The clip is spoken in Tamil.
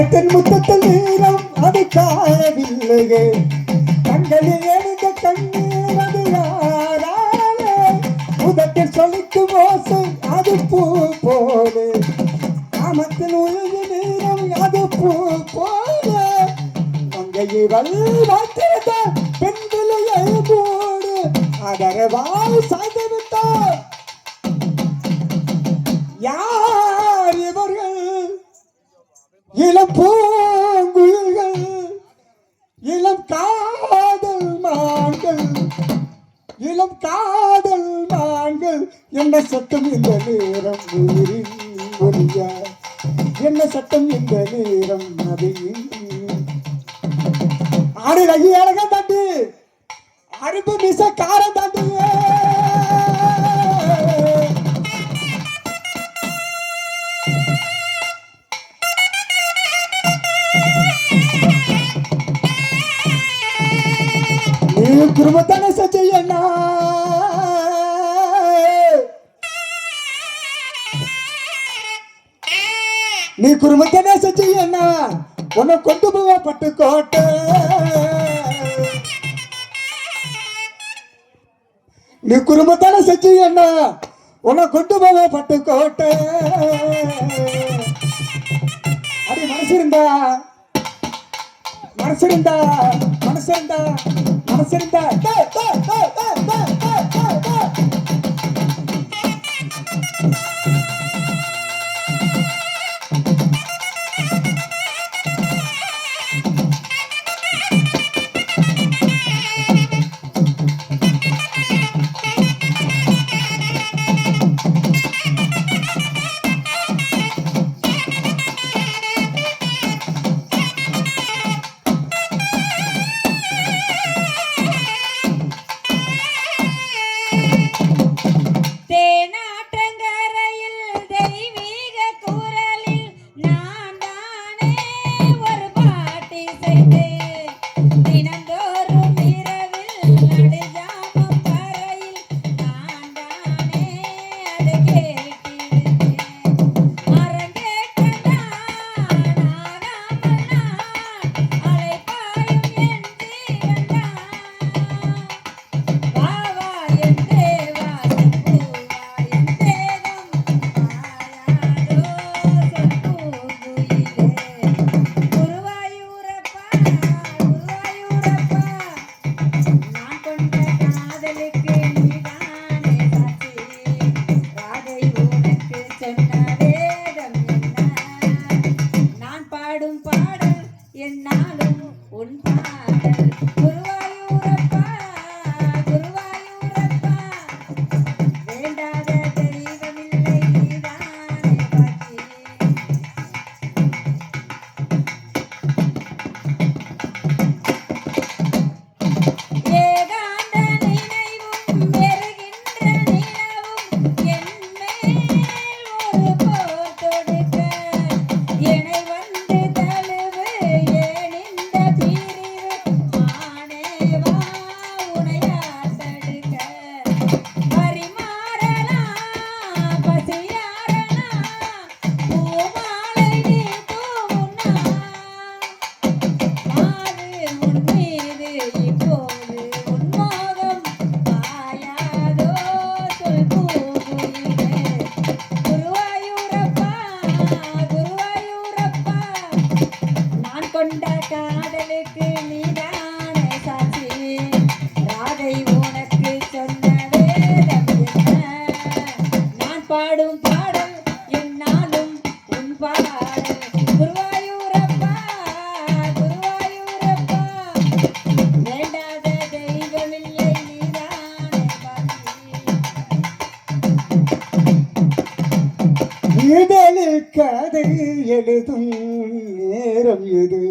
கண்ணத்தின் முத்தத்தில் நீரம் அது காயவில்லையே கண்களில் எழுந்த கண்ணீர் அது யாராலே முதத்தில் சொல்லிக்கும் ஓசை அது பூ போலே காமத்தில் உயிர் நீரம் அது பூ போலே மங்கையிவள் வாத்திருந்த பெண்களை மூடு அதரவாய் சாய்ந்து விட்டார் யார் இவர்கள் இளம் பூங்குயில்கள் இளம் காதல் மான்கள் இளம் காதல் மான்கள் என்ன சத்தம் இந்த நேரம் உயிரின் ஒலியா என்ன சத்தம் இந்த நேரம் நதியின் ஆடு ரகி அழகா தாண்டி அரும்பு மிச காரம் தாண்டி குடும்பத்தான சச்சையண்ணா நீ குடும்பத்தான சச்சையண்ணா உன்னை கொண்டு போவ பட்டுக்கோட்டை நீ குடும்பத்தான சச்சையண்ணா உன்னை கொண்டு போவ பட்டுக்கோட்டை அப்படி மனசிருந்தா மனசிருந்தா மனசிருந்தா மனசிருந்தா கதை எழுதும் நேரம் இது